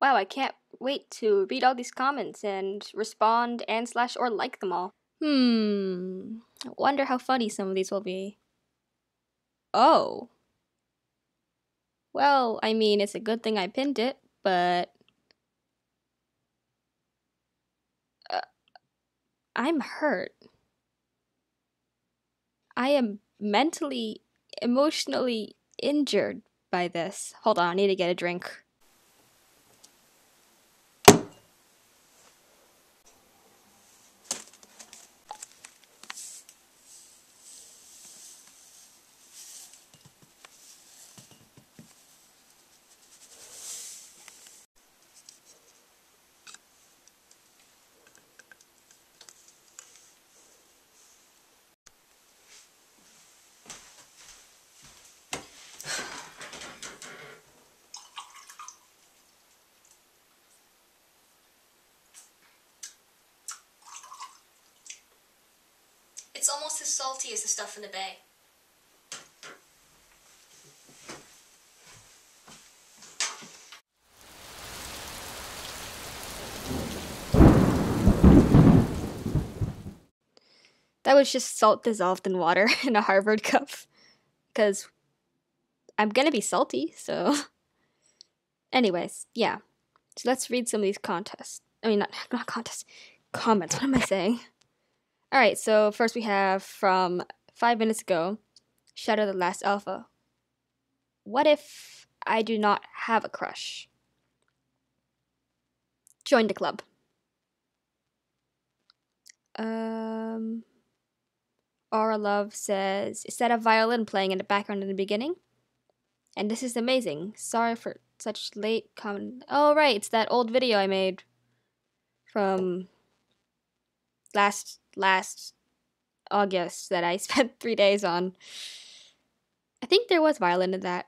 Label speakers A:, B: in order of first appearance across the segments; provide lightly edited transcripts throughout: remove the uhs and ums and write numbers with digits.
A: Wow, I can't wait to read all these comments and respond and / or like them all. I wonder how funny some of these will be. Oh. Well, I mean, it's a good thing I pinned it, but I'm hurt. I am mentally, emotionally injured by this. Hold on, I need to get a drink. It's almost as salty as the stuff in the bay. That was just salt dissolved in water in a Harvard cup. Because I'm gonna be salty, so... Anyways, yeah. So let's read some of these contests. I mean, not contests. Comments. What am I saying? Alright, so first we have from 5 minutes ago, Shadow the Last Alpha. What if I do not have a crush? Join the club. Aura Love says, is that a violin playing in the background in the beginning? And this is amazing. Sorry for such late comment. Oh, right, it's that old video I made from last August that I spent 3 days on. I think there was violin in that.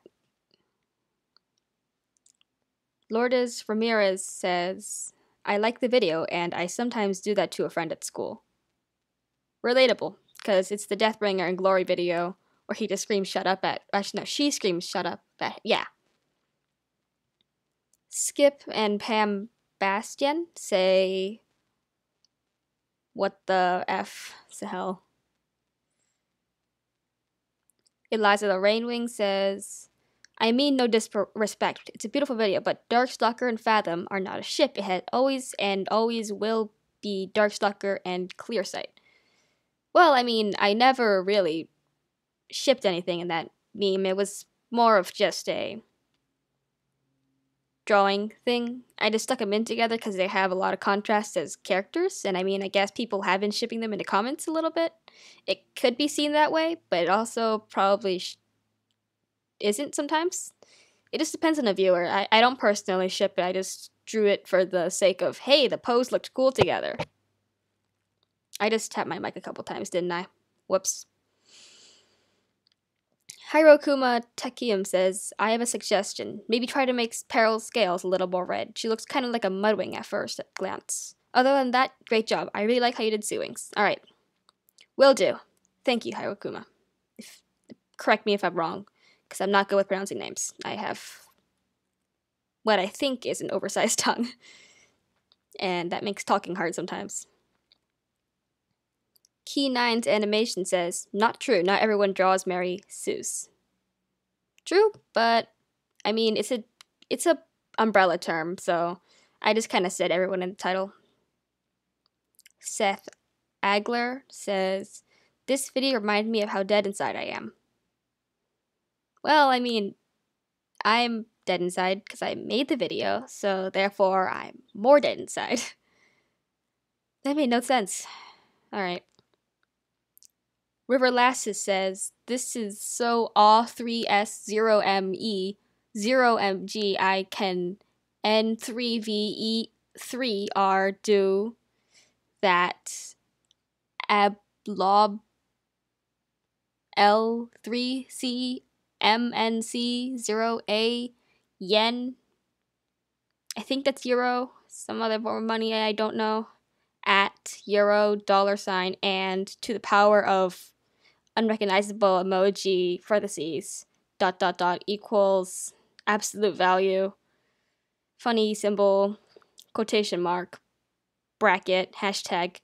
A: Lourdes Ramirez says, I like the video and I sometimes do that to a friend at school. Relatable, because it's the Deathbringer and Glory video where he just screams shut up at, actually no, she screams shut up at, yeah. Skip and Pam Bastian say, what the F the hell? Eliza the Rainwing says, I mean no disrespect, it's a beautiful video, but Darkstalker and Fathom are not a ship. It had always and always will be Darkstalker and Clearsight. Well, I mean, I never really shipped anything in that meme. It was more of just a drawing thing. I just stuck them in together because they have a lot of contrast as characters, and I mean, I guess people have been shipping them in the comments a little bit. It could be seen that way, but it also probably isn't sometimes. It just depends on the viewer. I don't personally ship it, I just drew it for the sake of, hey, the pose looked cool together. I just tapped my mic a couple times, didn't I? Whoops. Hirokuma Takium says, I have a suggestion. Maybe try to make Pearl's scales a little more red. She looks kind of like a mudwing at first at glance. Other than that, great job. I really like how you did Suings. Alright. Will do. Thank you, Hirokuma. Correct me if I'm wrong, because I'm not good with pronouncing names. I have what I think is an oversized tongue. And that makes talking hard sometimes. Key9's animation says, not true, not everyone draws Mary Seuss. True, but I mean, it's a umbrella term, so I just kind of said everyone in the title. Seth Agler says, this video reminded me of how dead inside I am. Well, I mean, I'm dead inside because I made the video, so therefore I'm more dead inside. That made no sense. Alright. River Lasses says, this is so aw3s 0me 0mg I can n3ve3r do that ablob l3c mnc 0a yen. I think that's euro, some other form of money I don't know, at euro $, and to the power of unrecognizable emoji, parentheses, .. equals absolute value. funny symbol, quotation mark, bracket, hashtag,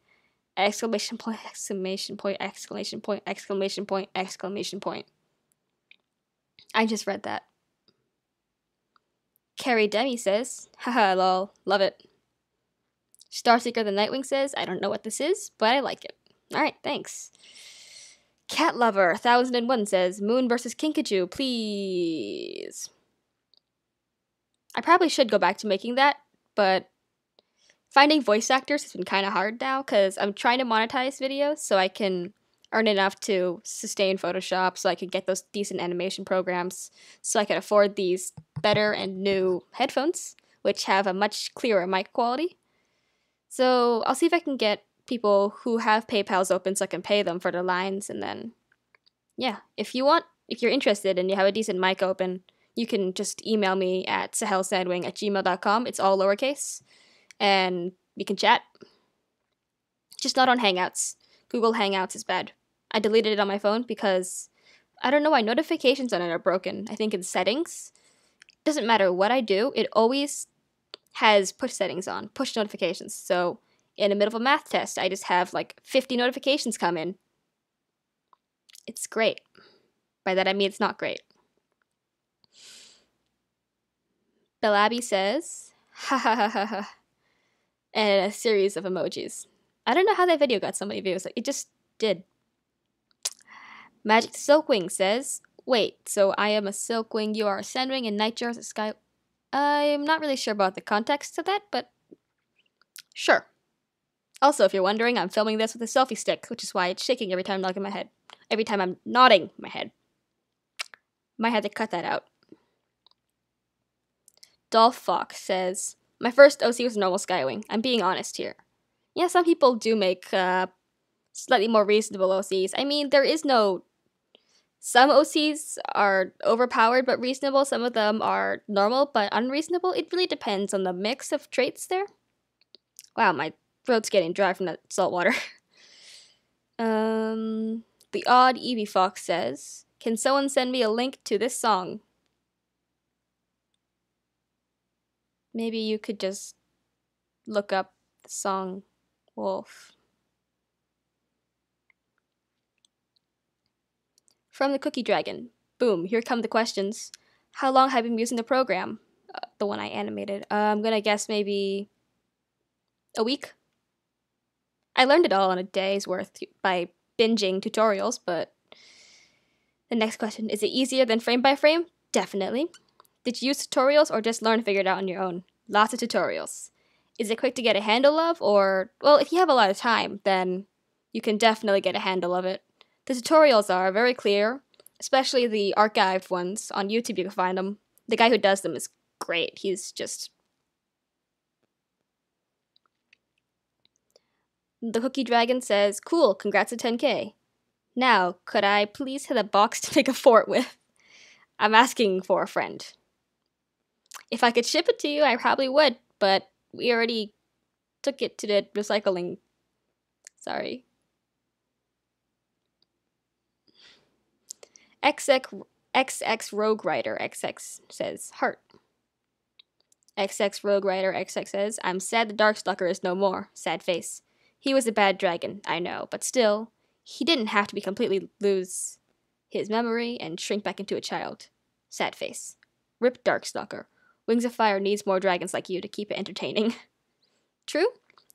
A: exclamation point, exclamation point, exclamation point, exclamation point, exclamation point. I just read that. Carrie Demi says, haha lol, love it. Starseeker the Nightwing says, I don't know what this is, but I like it. Alright, thanks. Cat Lover 1001 says, Moon versus Kinkajou, please. I probably should go back to making that, but finding voice actors has been kind of hard now because I'm trying to monetize videos so I can earn enough to sustain Photoshop, so I can get those decent animation programs, so I can afford these better and new headphones, which have a much clearer mic quality. So I'll see if I can get people who have PayPals open so I can pay them for their lines, and then, yeah, if you're interested and you have a decent mic open, you can just email me at sahelsandwing@gmail.com. It's all lowercase, and we can chat. Just not on Hangouts. Google Hangouts is bad. I deleted it on my phone because I don't know why notifications on it are broken. I think in settings. Doesn't matter what I do, it always has push settings on, push notifications. So in the middle of a math test, I just have like 50 notifications come in. It's great. By that I mean it's not great. Bellabby says, ha ha ha ha ha, and a series of emojis. I don't know how that video got so many views. It just did. Magic Silkwing says, wait, so I am a Silkwing, you are a Sandwing, and Nightjar is a Sky... I'm not really sure about the context of that, but sure. Also, if you're wondering, I'm filming this with a selfie stick, which is why it's shaking every time I'm nodding my head. Every time I'm nodding my head. Might have to cut that out. Dolph Fox says, my first OC was a normal Skywing. I'm being honest here. Yeah, some people do make slightly more reasonable OCs. I mean, there is no... Some OCs are overpowered but reasonable. Some of them are normal but unreasonable. It really depends on the mix of traits there. Wow, my throat's getting dry from that salt water. The odd Eevee Fox says, can someone send me a link to this song? Maybe you could just look up the song Wolf. From the Cookie Dragon. Boom, here come the questions. How long have you been using the program? The one I animated. I'm gonna guess maybe a week. I learned it all in a day's worth by binging tutorials, but the next question, is it easier than frame by frame? Definitely. Did you use tutorials or just learn and figure it out on your own? Lots of tutorials. Is it quick to get a handle of, or, well, if you have a lot of time, then you can definitely get a handle of it. The tutorials are very clear, especially the archived ones. On YouTube you can find them. The guy who does them is great. He's just... The Cookie Dragon says, cool, congrats to 10K. Now, could I please hit a box to make a fort with? I'm asking for a friend. If I could ship it to you, I probably would, but we already took it to the recycling. Sorry. XX Rogue Rider XX says, heart. XX Rogue Rider XX says, I'm sad the Darkstalker is no more. Sad face. He was a bad dragon, I know, but still, he didn't have to be completely lose his memory and shrink back into a child. Sad face. Rip Darkstalker. Wings of Fire needs more dragons like you to keep it entertaining. True,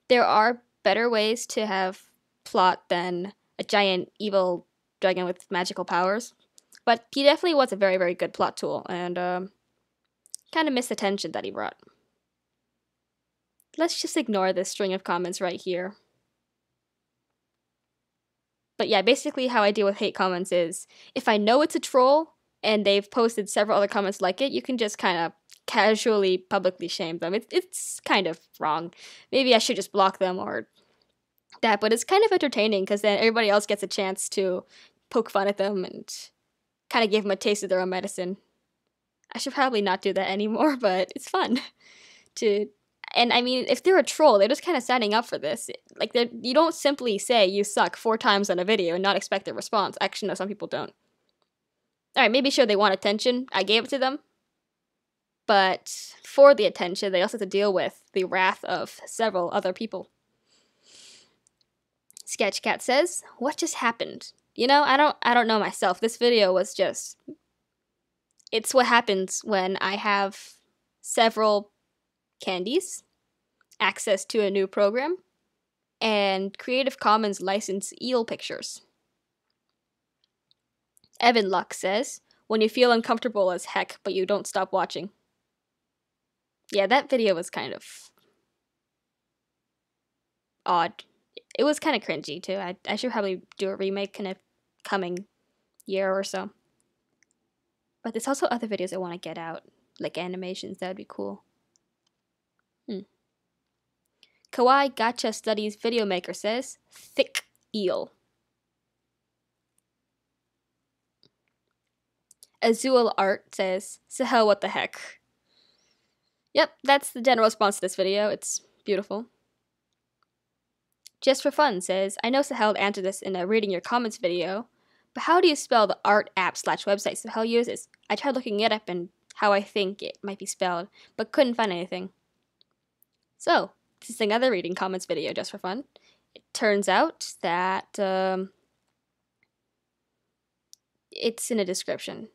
A: there are better ways to have plot than a giant evil dragon with magical powers, but he definitely was a very, very good plot tool, and kind of missed the tension that he brought. Let's just ignore this string of comments right here. But yeah, basically how I deal with hate comments is, if I know it's a troll, and they've posted several other comments like it, you can just kind of casually, publicly shame them. It's kind of wrong. Maybe I should just block them or that, but it's kind of entertaining because then everybody else gets a chance to poke fun at them and kind of give them a taste of their own medicine. I should probably not do that anymore, but it's fun to... And I mean, if they're a troll, they're just kind of signing up for this. Like, you don't simply say you suck 4 times on a video and not expect a response. Actually, no, some people don't. Alright, maybe sure they want attention. I gave it to them. But for the attention, they also have to deal with the wrath of several other people. Sketchcat says, "What just happened? You know, I don't know myself. This video was just, it's what happens when I have several candies, access to a new program, and Creative Commons license eel pictures." Evan Luck says, "When you feel uncomfortable as heck, but you don't stop watching." Yeah, that video was kind of odd. It was kind of cringy, too. I should probably do a remake in a coming year or so. But there's also other videos I want to get out, like animations. That would be cool. Kawaii Gacha Studies Video Maker says, "Thick eel." Azul Art says, "Sahel, what the heck?" Yep, that's the general response to this video. It's beautiful. Just for Fun says, "I know Sahel answered this in a reading your comments video, but how do you spell the art app/website Sahel uses? I tried looking it up and how I think it might be spelled, but couldn't find anything." So, this is another reading comments video just for fun. It turns out that it's in a description.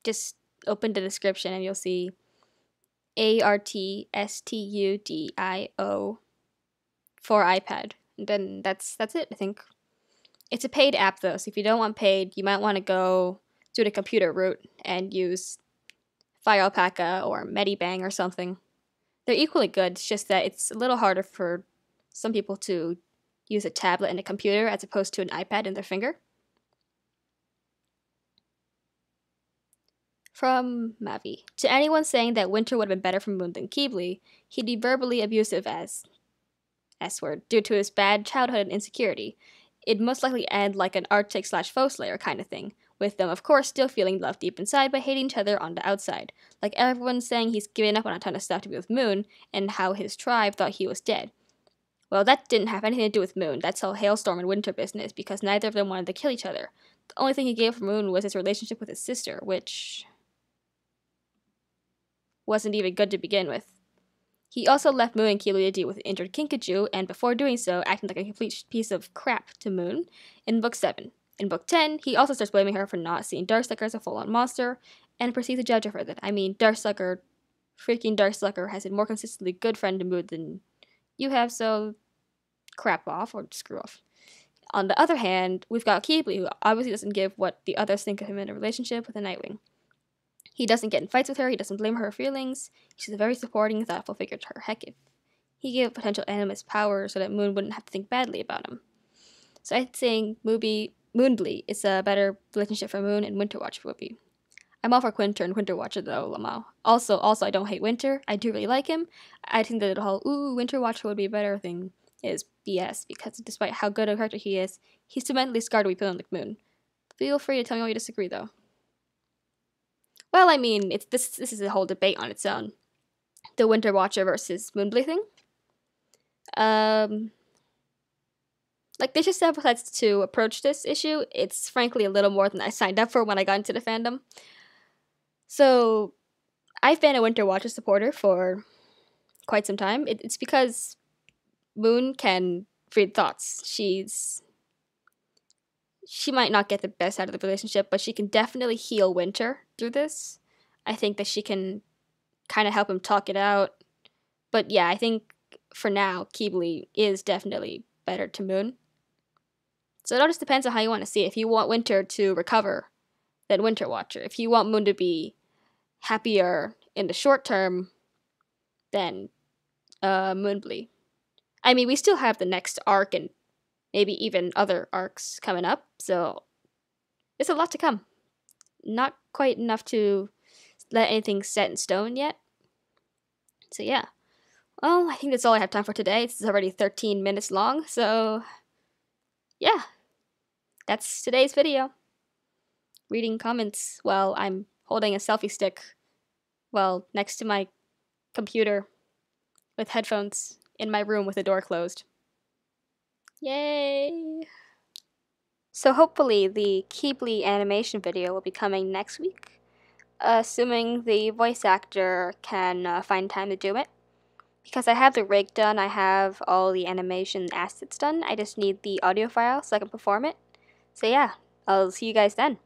A: Just open the description and you'll see ARTSTUDIO for iPad. And then that's it, I think. It's a paid app though, so if you don't want paid, you might want to go through the computer route and use FilePacker or Medibang or something. They're equally good, it's just that it's a little harder for some people to use a tablet and a computer as opposed to an iPad in their finger. From Mavi. "To anyone saying that Winter would have been better for Moon than Keebly, he'd be verbally abusive as S-word due to his bad childhood and insecurity. It'd most likely end like an Arctic/Faux Slayer kind of thing, with them of course still feeling love deep inside but hating each other on the outside. Like everyone's saying he's given up on a ton of stuff to be with Moon, and how his tribe thought he was dead. Well, that didn't have anything to do with Moon. That's all Hailstorm and Winter business, because neither of them wanted to kill each other. The only thing he gave for Moon was his relationship with his sister, which wasn't even good to begin with. He also left Moon and Keebly to deal with the injured Kinkajou, and before doing so, acted like a complete piece of crap to Moon in Book 7. In Book 10, he also starts blaming her for not seeing Darksucker as a full-on monster, and proceeds to judge her for that. I mean, freaking Darksucker has a more consistently good friend to Moon than you have, so crap off, or screw off. On the other hand, we've got Keebly, who obviously doesn't give what the others think of him in a relationship with a Nightwing. He doesn't get in fights with her, he doesn't blame her feelings, she's a very supporting, thoughtful figure to her. Heck, if he gave potential enemies power so that Moon wouldn't have to think badly about him. So I think Moonblee is a better relationship for Moon and Winter Watcher would be. I'm all for Quinter and Winter Watcher though, lmao. Also, I don't hate Winter, I do really like him. I think that the whole, Winter Watcher would be a better thing is BS, because despite how good a character he is, he's too mentally scarred to be put on like Moon. Feel free to tell me why you disagree though. Well, I mean, this is a whole debate on its own. The Winter Watcher versus Moonblee thing. Like, there's just several sides to approach this issue. It's frankly a little more than I signed up for when I got into the fandom. So, I've been a Winter Watcher supporter for quite some time. It's because Moon can read thoughts. She might not get the best out of the relationship, but she can definitely heal Winter through this. I think that she can kind of help him talk it out. But yeah, I think for now, Keebly is definitely better to Moon. So it all just depends on how you want to see it. If you want Winter to recover, then Winter Watcher. If you want Moon to be happier in the short term, then Moonblee. I mean, we still have the next arc and maybe even other arcs coming up, so there's a lot to come. Not quite enough to let anything set in stone yet. So yeah. Well, I think that's all I have time for today. This is already 13 minutes long, so yeah. That's today's video. Reading comments while I'm holding a selfie stick next to my computer with headphones in my room with the door closed. Yay! So hopefully the Keebly animation video will be coming next week, assuming the voice actor can find time to do it. Because I have the rig done, I have all the animation assets done, I just need the audio file so I can perform it. So yeah, I'll see you guys then.